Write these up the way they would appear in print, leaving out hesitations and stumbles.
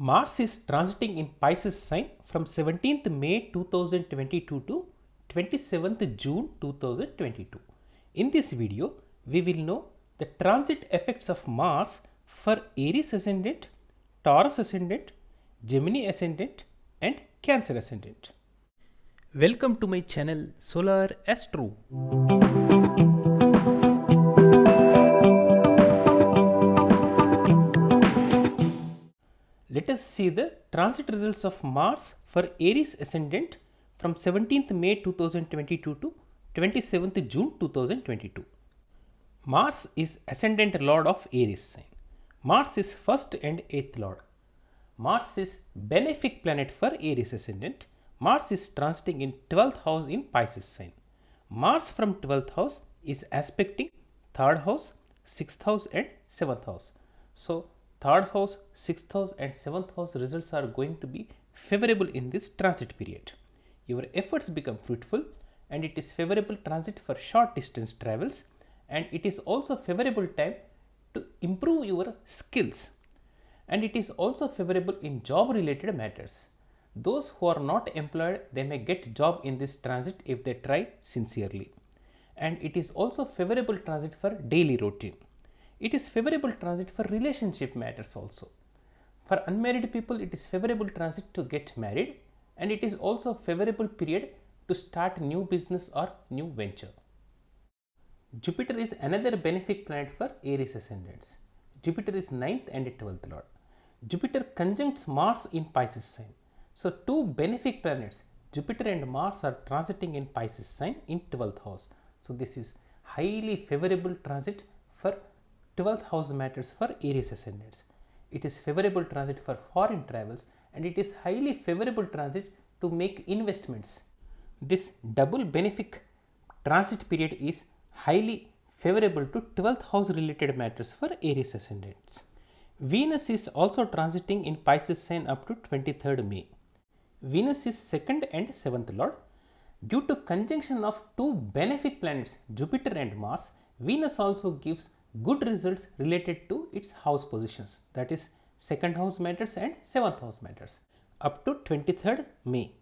Mars is transiting in Pisces sign from 17th May 2022 to 27th June 2022. In this video, we will know the transit effects of Mars for Aries ascendant, Taurus ascendant, Gemini ascendant and Cancer ascendant. Welcome to my channel Solar Astro. Let us see the transit results of Mars for Aries ascendant from 17th May 2022 to 27th June 2022. Mars is ascendant lord of Aries sign. Mars is first and eighth lord. Mars is benefic planet for Aries ascendant. Mars is transiting in 12th house in Pisces sign. Mars from 12th house is aspecting 3rd house, 6th house and 7th house. So 3rd house, 6th house and 7th house results are going to be favorable in this transit period. Your efforts become fruitful and it is favorable transit for short distance travels, and it is also favorable time to improve your skills, and it is also favorable in job related matters. Those who are not employed, they may get job in this transit if they try sincerely, and it is also favorable transit for daily routine. It is favorable transit for relationship matters also. For unmarried people, it is favorable transit to get married, and it is also favorable period to start new business or new venture. Jupiter is another benefic planet for Aries ascendants. Jupiter is 9th and 12th lord. Jupiter conjuncts Mars in Pisces sign. So two benefic planets, Jupiter and Mars, are transiting in Pisces sign in 12th house. So this is highly favorable transit for 12th house matters for Aries ascendants. It is favorable transit for foreign travels, and it is highly favorable transit to make investments. This double benefic transit period is highly favorable to 12th house related matters for Aries ascendants. Venus is also transiting in Pisces sign up to 23rd May. Venus is 2nd and 7th lord. Due to conjunction of two benefic planets, Jupiter and Mars, Venus also gives good results related to its house positions, that is 2nd house matters and 7th house matters up to 23rd May.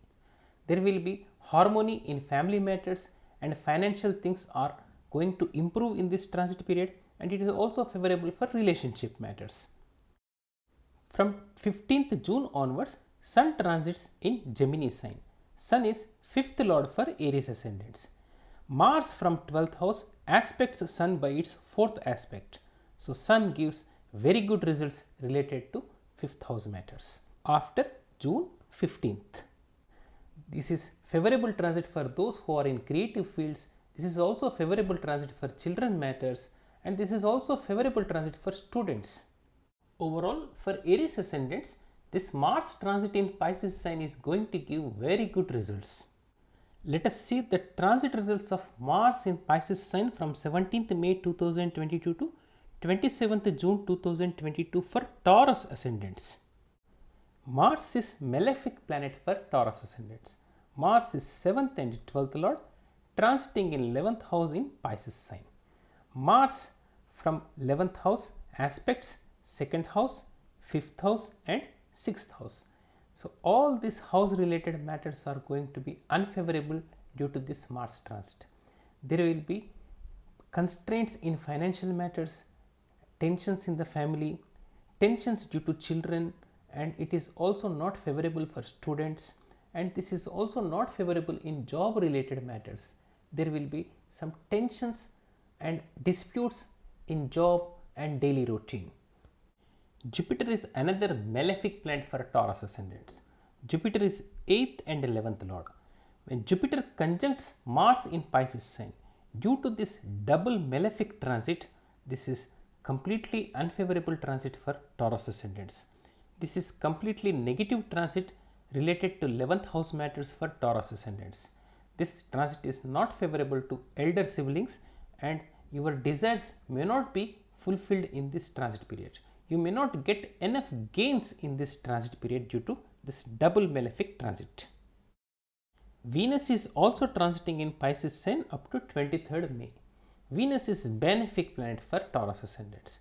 There will be harmony in family matters and financial things are going to improve in this transit period, and it is also favorable for relationship matters. From 15th June onwards, Sun transits in Gemini sign. Sun is 5th lord for Aries ascendants. Mars from 12th house aspects Sun by its 4th aspect. So Sun gives very good results related to 5th house matters after June 15th. This is favorable transit for those who are in creative fields. This is also favorable transit for children matters, and this is also favorable transit for students. Overall, for Aries ascendants, this Mars transit in Pisces sign is going to give very good results. Let us see the transit results of Mars in Pisces sign from 17th May 2022 to 27th June 2022 for Taurus ascendants. Mars is malefic planet for Taurus ascendants. Mars is 7th and 12th lord, transiting in 11th house in Pisces sign. Mars from 11th house aspects 2nd house, 5th house and 6th house. So all these house related matters are going to be unfavorable due to this Mars transit. There will be constraints in financial matters, tensions in the family, tensions due to children, and it is also not favorable for students, and this is also not favorable in job related matters. There will be some tensions and disputes in job and daily routine. Jupiter is another malefic planet for Taurus ascendants. Jupiter is 8th and 11th lord. When Jupiter conjuncts Mars in Pisces sign, due to this double malefic transit, this is completely unfavorable transit for Taurus ascendants. This is completely negative transit related to 11th house matters for Taurus ascendants. This transit is not favorable to elder siblings, and your desires may not be fulfilled in this transit period. You may not get enough gains in this transit period due to this double malefic transit. Venus is also transiting in Pisces sign up to 23rd May. Venus is benefic planet for Taurus ascendants.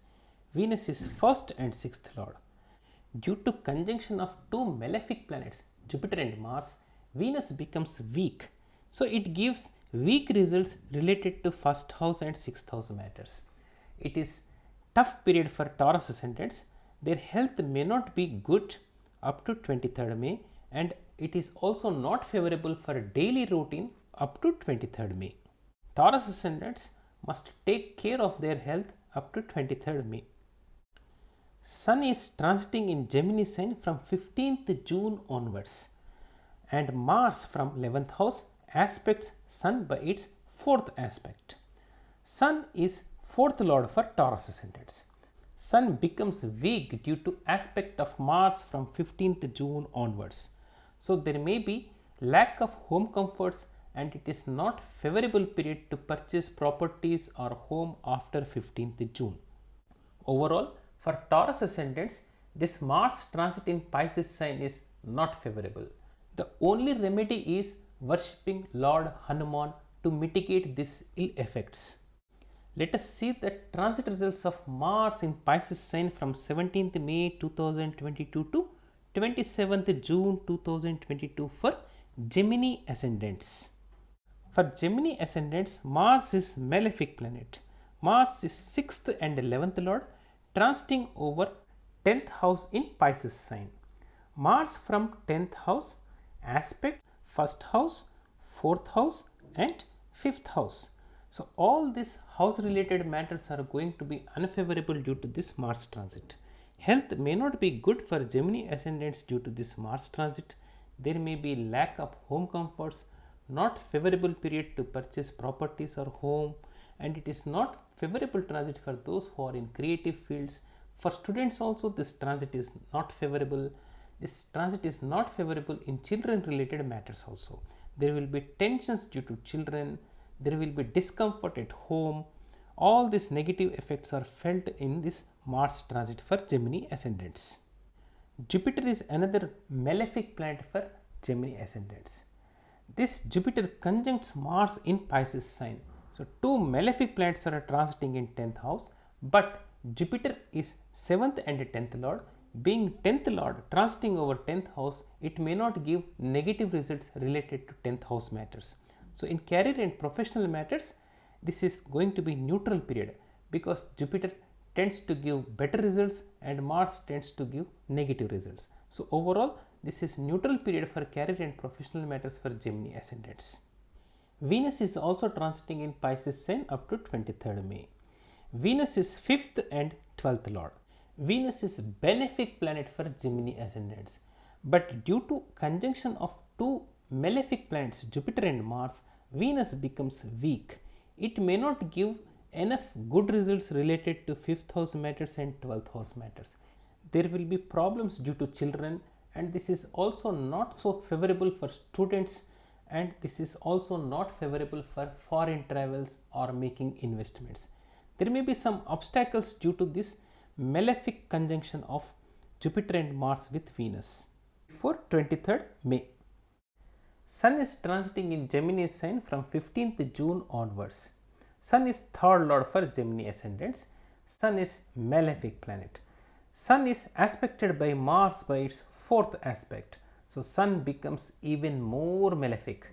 Venus is 1st and 6th lord. Due to conjunction of two malefic planets, Jupiter and Mars, Venus becomes weak. So it gives weak results related to first house and sixth house matters. It is tough period for Taurus ascendants. Their health may not be good up to 23rd May, and it is also not favorable for daily routine up to 23rd May. Taurus ascendants must take care of their health up to 23rd May. Sun is transiting in Gemini sign from 15th June onwards, and Mars from 11th house aspects Sun by its 4th aspect. Sun is 4th lord for Taurus ascendants. Sun becomes weak due to aspect of Mars from 15th June onwards. So there may be lack of home comforts, and it is not favorable period to purchase properties or home after 15th June. Overall, for Taurus ascendants, this Mars transit in Pisces sign is not favorable. The only remedy is worshipping Lord Hanuman to mitigate these ill effects. Let us see the transit results of Mars in Pisces sign from 17th May 2022 to 27th June 2022 for Gemini ascendants. For Gemini ascendants, Mars is malefic planet. Mars is 6th and 11th lord, transiting over 10th house in Pisces sign. Mars from 10th house aspect 1st house, 4th house and 5th house. So all these house related matters are going to be unfavorable due to this Mars transit. Health may not be good for Gemini ascendants due to this Mars transit. There may be lack of home comforts, not favorable period to purchase properties or home, and it is not favorable transit for those who are in creative fields. For students also, this transit is not favorable. This transit is not favorable in children related matters also. There will be tensions due to children. There will be discomfort at home. All these negative effects are felt in this Mars transit for Gemini ascendants. Jupiter is another malefic planet for Gemini ascendants. This Jupiter conjuncts Mars in Pisces sign. So two malefic planets are transiting in 10th house, but Jupiter is 7th and 10th lord. Being 10th lord transiting over 10th house, it may not give negative results related to 10th house matters. So in career and professional matters, this is going to be neutral period because Jupiter tends to give better results and Mars tends to give negative results. So overall, this is neutral period for career and professional matters for Gemini ascendants. Venus is also transiting in Pisces sign up to 23rd May. Venus is 5th and 12th lord. Venus is benefic planet for Gemini ascendants, but due to conjunction of two malefic planets Jupiter and Mars, Venus becomes weak. It may not give enough good results related to 5th house matters and 12th house matters. There will be problems due to children, and this is also not so favorable for students, and this is also not favorable for foreign travels or making investments. There may be some obstacles due to this malefic conjunction of Jupiter and Mars with Venus. For 23rd May, Sun is transiting in Gemini sign from 15th June onwards. Sun is 3rd lord for Gemini ascendants. Sun is malefic planet. Sun is aspected by Mars by its 4th aspect. So Sun becomes even more malefic.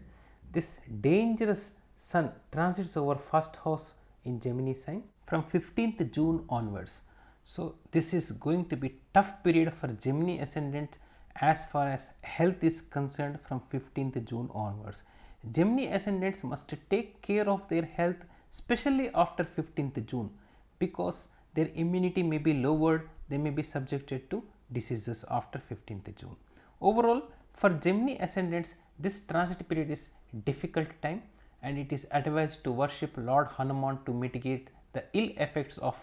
This dangerous Sun transits over 1st house in Gemini sign from 15th June onwards. So this is going to be tough period for Gemini ascendant as far as health is concerned from 15th June onwards. Gemini ascendants must take care of their health, especially after 15th June, because their immunity may be lowered. They may be subjected to diseases after 15th June. Overall, for Gemini ascendants, this transit period is difficult time, and it is advised to worship Lord Hanuman to mitigate the ill effects of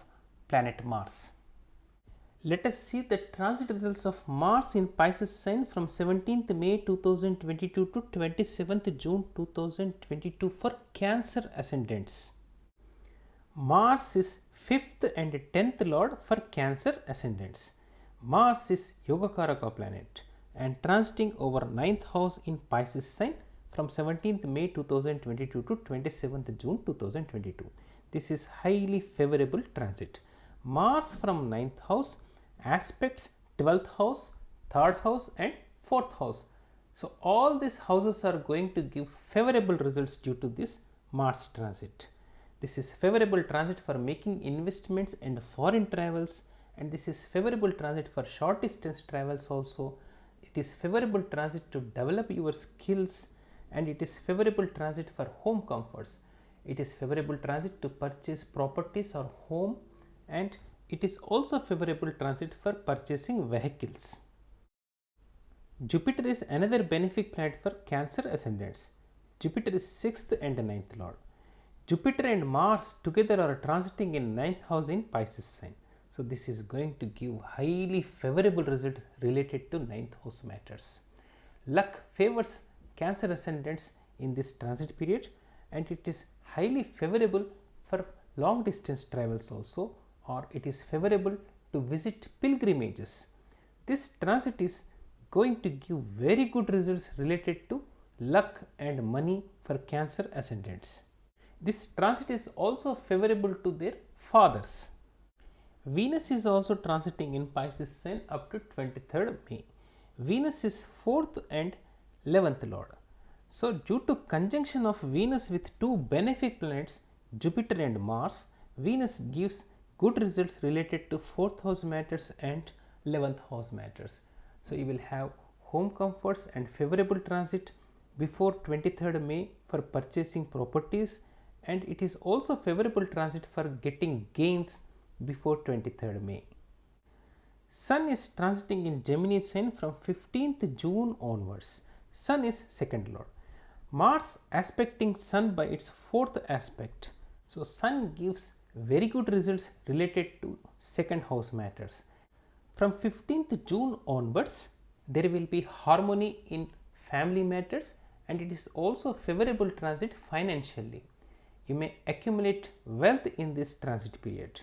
planet Mars. Let us see the transit results of Mars in Pisces sign from 17th May 2022 to 27th June 2022 for Cancer ascendants. Mars is 5th and 10th lord for Cancer ascendants. Mars is Yogakaraka planet and transiting over 9th house in Pisces sign from 17th May 2022 to 27th June 2022. This is highly favorable transit. Mars from 9th house aspects 12th house, 3rd house and 4th house. So all these houses are going to give favorable results due to this Mars transit. This is favorable transit for making investments and foreign travels, and this is favorable transit for short distance travels also. It is favorable transit to develop your skills, and it is favorable transit for home comforts. It is favorable transit to purchase properties or home, and it is also favorable transit for purchasing vehicles. Jupiter is another benefic planet for Cancer ascendants. Jupiter is 6th and 9th lord. Jupiter and Mars together are transiting in 9th house in Pisces sign. So this is going to give highly favorable result related to 9th house matters. Luck favors Cancer ascendants in this transit period, and it is highly favorable for long distance travels also, or it is favorable to visit pilgrimages. This transit is going to give very good results related to luck and money for Cancer ascendants. This transit is also favorable to their fathers. Venus is also transiting in Pisces sign up to 23rd May. Venus is 4th and 11th lord. So due to conjunction of Venus with two benefic planets, Jupiter and Mars, Venus gives good results related to 4th house matters and 11th house matters. So you will have home comforts and favorable transit before 23rd May for purchasing properties, and it is also favorable transit for getting gains before 23rd May. Sun is transiting in Gemini sign from 15th June onwards. Sun is 2nd lord. Mars aspecting Sun by its 4th aspect. So Sun gives very good results related to 2nd house matters. From 15th June onwards, there will be harmony in family matters, and it is also favorable transit financially. You may accumulate wealth in this transit period.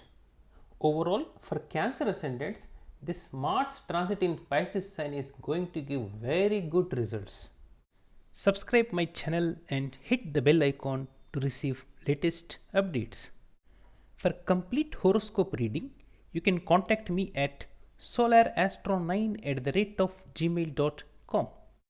Overall, for Cancer ascendants, this Mars transit in Pisces sign is going to give very good results. Subscribe my channel and hit the bell icon to receive latest updates. For complete horoscope reading, you can contact me at solarastro9@gmail.com.